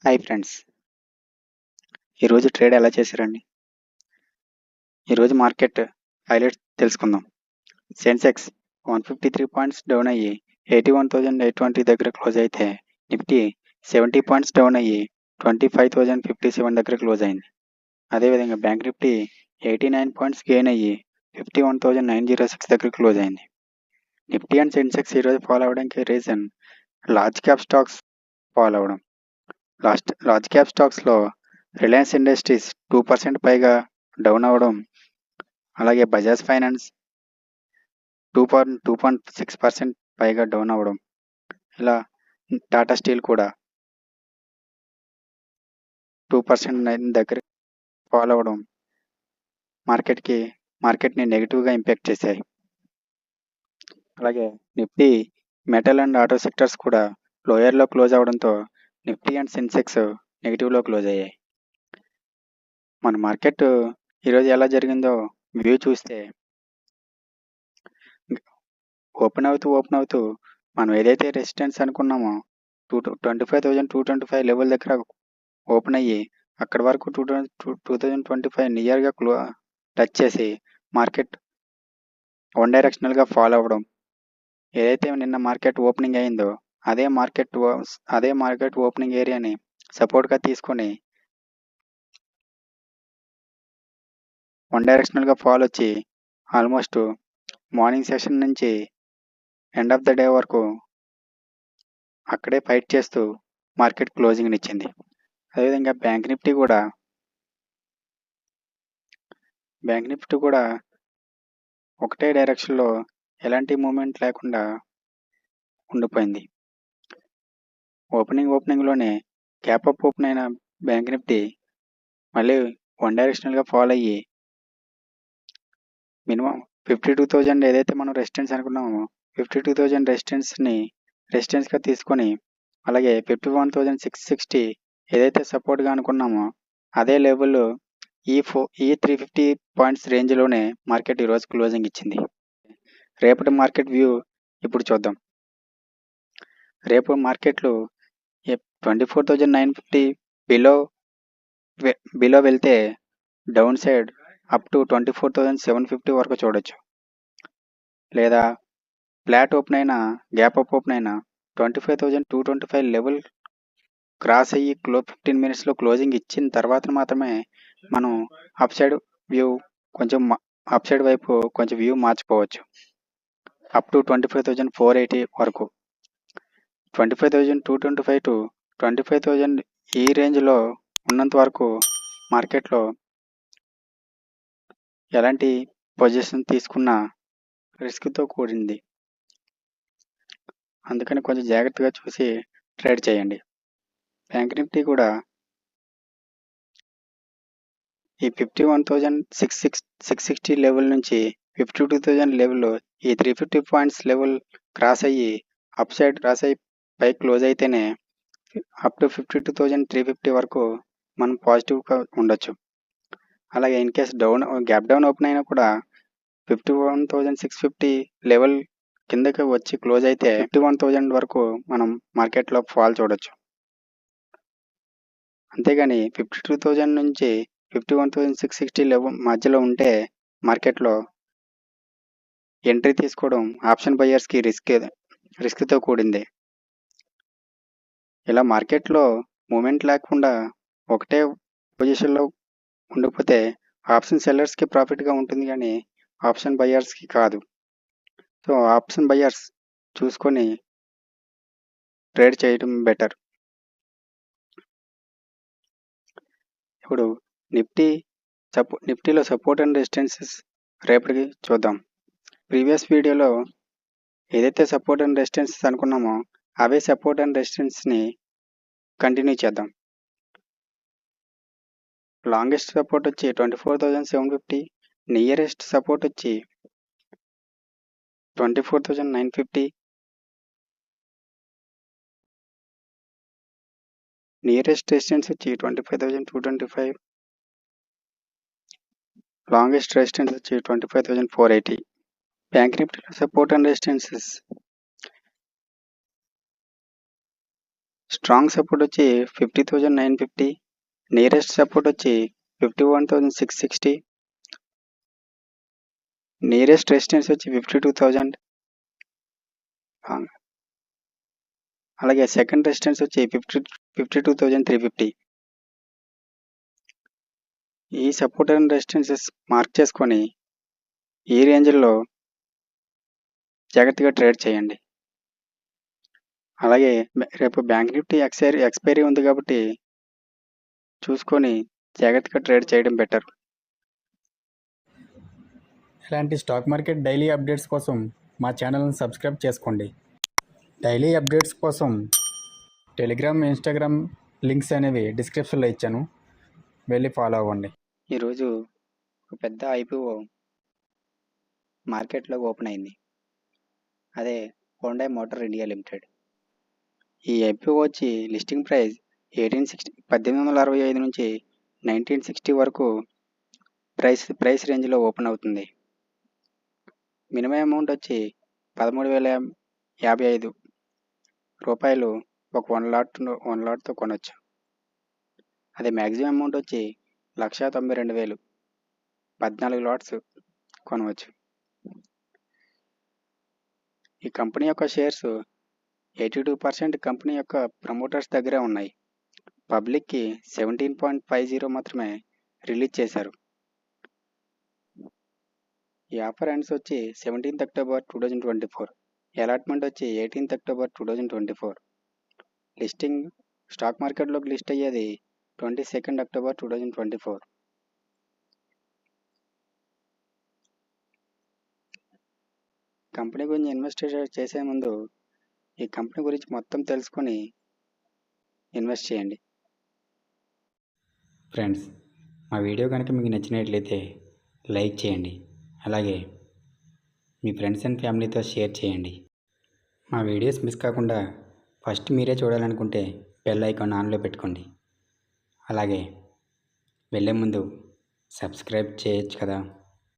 Hi friends, ఈరోజు trade ఎలా చేశారండి? ఈరోజు మార్కెట్ హైలైట్స్ తెలుసుకుందాం. సెన్సెక్స్ 153 పాయింట్స్ డౌన్ అయ్యి 81,820 దగ్గర క్లోజ్ అయితే, నిఫ్టీ 70 పాయింట్స్ డౌన్ అయ్యి 25,057 దగ్గర క్లోజ్ అయింది. అదేవిధంగా బ్యాంక్ నిఫ్టీ 89 పాయింట్స్ గెయిన్ అయ్యి 51,906 దగ్గర క్లోజ్ అయింది. నిఫ్టీ అండ్ సెన్సెక్స్ ఈరోజు ఫాలో అవడానికి reason large cap stocks follow అవడం. లార్జ్ క్యాప్ స్టాక్స్లో రిలయన్స్ ఇండస్ట్రీస్ 2% పైగా డౌన్ అవ్వడం, అలాగే బజాజ్ ఫైనాన్స్ 2.6% పైగా డౌన్ అవ్వడం, ఇలా టాటా స్టీల్ కూడా 2% దగ్గర ఫాలో అవ్వడం మార్కెట్ని నెగిటివ్గా ఇంపాక్ట్ చేశాయి. అలాగే Nifty metal and auto sectors కూడా లోయర్లో క్లోజ్ అవడంతో నిఫ్టీ అండ్ సెన్సెక్స్ నెగిటివ్లో క్లోజ్ అయ్యాయి. మన మార్కెట్ ఈరోజు ఎలా జరిగిందో వ్యూ చూస్తే, ఓపెన్ అవుతూ మనం ఏదైతే రెసిస్టెన్స్ అనుకున్నామో 25,225 లెవెల్ దగ్గర ఓపెన్ అయ్యి అక్కడి వరకు 2025 నియర్గా టచ్ చేసి మార్కెట్ వన్ డైరెక్షనల్గా ఫాలో అవ్వడం. ఏదైతే నిన్న మార్కెట్ ఓపెనింగ్ అయిందో అదే మార్కెట్ ఓపెనింగ్ ఏరియాని సపోర్ట్గా తీసుకొని వన్ డైరెక్షనల్గా ఫాలో వచ్చి ఆల్మోస్ట్ మార్నింగ్ సెషన్ నుంచి ఎండ్ ఆఫ్ ద డే వరకు అక్కడే ఫైట్ చేస్తూ మార్కెట్ క్లోజింగ్ని ఇచ్చింది. అదేవిధంగా బ్యాంక్ నిఫ్టీ కూడా ఒకటే డైరెక్షన్లో ఎలాంటి మూమెంట్ లేకుండా ఉండిపోయింది. ఓపెనింగ్లోనే గ్యాప్ అప్ ఓపెన్ అయిన బ్యాంక్ నిఫ్టీ మళ్ళీ వన్ డైరెక్షనల్గా ఫాలో అయ్యి మినిమం 52,000 ఏదైతే మనం రెసిస్టెన్స్ అనుకున్నామో 52,000 రెసిస్టెన్స్గా తీసుకొని, అలాగే 51,660 ఏదైతే సపోర్ట్గా అనుకున్నామో అదే లెవెల్ ఈ 350 పాయింట్స్ రేంజ్లోనే మార్కెట్ ఈరోజు క్లోజింగ్ ఇచ్చింది. రేపటి మార్కెట్ వ్యూ ఇప్పుడు చూద్దాం. రేపు మార్కెట్లు 24,950 బిలో వెళ్తే డౌన్ సైడ్ అప్ టు 24,750 వరకు చూడొచ్చు. లేదా ఫ్లాట్ ఓపెన్ అయినా గ్యాప్ అప్ ఓపెన్ అయినా 25,225 లెవెల్ క్రాస్ అయ్యి 15 మినిట్స్లో క్లోజింగ్ ఇచ్చిన తర్వాత మాత్రమే మనం అప్ సైడ్ వైపు కొంచెం వ్యూ మార్చుకోవచ్చు. అప్ టు 25,480 వరకు, 25,225 టు 25,000 ఈ రేంజ్లో ఉన్నంత వరకు మార్కెట్లో ఎలాంటి పొజిషన్ తీసుకున్నా రిస్క్తో కూడింది. అందుకని కొంచెం జాగ్రత్తగా చూసి ట్రేడ్ చేయండి. బ్యాంక్ నిఫ్టీ కూడా ఈ 51,660 లెవెల్ నుంచి 52,000 లెవెల్లో ఈ 350 పాయింట్స్ లెవెల్ క్రాస్ అయ్యి అప్ సైడ్ క్రాస్ అయ్యి పై క్లోజ్ అయితేనే అప్ టు 52,350 వరకు మనం పాజిటివ్గా ఉండొచ్చు. అలాగే in case gap down open అయినా కూడా 51,650 లెవెల్ కిందకి వచ్చి క్లోజ్ అయితే 51,000 వరకు మనం మార్కెట్లో ఫాల్ చూడొచ్చు. అంతేగాని 52,000 నుంచి 51,660 లెవెల్ మధ్యలో ఉంటే మార్కెట్లో ఎంట్రీ తీసుకోవడం ఆప్షన్ బయర్స్కి రిస్క్తో కూడింది. ఇలా మార్కెట్లో మూమెంట్ లేకుండా ఒకటే పొజిషన్లో ఉండిపోతే ఆప్షన్ సెల్లర్స్కి ప్రాఫిట్గా ఉంటుంది, కానీ ఆప్షన్ బయర్స్కి కాదు. సో ఆప్షన్ బయర్స్ చూసుకొని ట్రేడ్ చేయడం బెటర్. ఇప్పుడు నిఫ్టీలో సపోర్ట్ అండ్ రెసిస్టెన్సెస్ రేపటికి చూద్దాం. ప్రీవియస్ వీడియోలో ఏదైతే సపోర్ట్ అండ్ రెసిస్టెన్సెస్ అనుకున్నామో అవే సపోర్ట్ అండ్ రెసిస్టెన్స్ని కంటిన్యూ చేద్దాం. లాంగెస్ట్ సపోర్ట్ వచ్చి 24,750, నియరెస్ట్ సపోర్ట్ వచ్చి 24,950, నియరెస్ట్ రెసిస్టెన్స్ వచ్చి 25,225, లాంగెస్ట్ రెసిస్టెన్స్ వచ్చి 25,480. బ్యాంక్ నిఫ్టీలో support and resistances strong support వచ్చి 50,950, నియరెస్ట్ సపోర్ట్ వచ్చి 51,660, నియరెస్ట్ రెసిస్టెన్స్ వచ్చి 52,000, అలాగే సెకండ్ రెసిస్టెన్స్ వచ్చి 52,350. ఈ సపోర్ట్ అండ్ రెసిస్టెన్సెస్ మార్క్ చేసుకొని ఈ రేంజ్లో జాగ్రత్తగా ట్రేడ్ చేయండి. అలాగే రేపు బ్యాంక్ నిఫ్టీ ఎక్స్పైరీ ఉంది కాబట్టి చూసుకొని జాగ్రత్తగా ట్రేడ్ చేయడం బెటర్. ఇలాంటి స్టాక్ మార్కెట్ డైలీ అప్డేట్స్ కోసం మా ఛానల్ని సబ్స్క్రైబ్ చేసుకోండి. డైలీ అప్డేట్స్ కోసం టెలిగ్రామ్, ఇన్స్టాగ్రామ్ లింక్స్ అనేవి డిస్క్రిప్షన్లో ఇచ్చాను, వెళ్ళి ఫాలో అవ్వండి. ఈరోజు ఒక పెద్ద ఐపీఓ మార్కెట్లో ఓపెన్ అయింది. అదే హోండా మోటార్ ఇండియా లిమిటెడ్. ఈ ఐపీఓ వచ్చి లిస్టింగ్ ప్రైస్ 1865 నుంచి 1960 వరకు ప్రైస్ రేంజ్లో ఓపెన్ అవుతుంది. మినిమం అమౌంట్ వచ్చి 13,055 రూపాయలు ఒక 1 లాట్తో కొనవచ్చు. అదే మ్యాక్సిమం అమౌంట్ వచ్చి 1,92,000 14 లాట్స్ కొనవచ్చు. ఈ కంపెనీ యొక్క షేర్స్ 82% కంపెనీ యొక్క ప్రమోటర్స్ దగ్గరే ఉన్నాయి. పబ్లిక్కి 17.50 మాత్రమే రిలీజ్ చేశారు. ఈ ఆఫర్ ఎండ్స్ వచ్చి 17th October 2024. అలాట్మెంట్ వచ్చి 18th October 2024. లిస్టింగ్ స్టాక్ మార్కెట్లోకి లిస్ట్ అయ్యేది 22nd October 2024. కంపెనీ గురించి ఇన్వెస్ట్ చేసే ముందు ఈ కంపెనీ గురించి మొత్తం తెలుసుకొని ఇన్వెస్ట్ చేయండి. ఫ్రెండ్స్, మా వీడియో కనుక మీకు నచ్చినట్లయితే లైక్ చేయండి, అలాగే మీ ఫ్రెండ్స్ అండ్ ఫ్యామిలీతో షేర్ చేయండి. మా వీడియోస్ మిస్ కాకుండా ఫస్ట్ మీరే చూడాలనుకుంటే బెల్ ఐకాన్ ఆన్లో పెట్టుకోండి. అలాగే వెళ్ళే ముందు సబ్స్క్రైబ్ చేయొచ్చు కదా.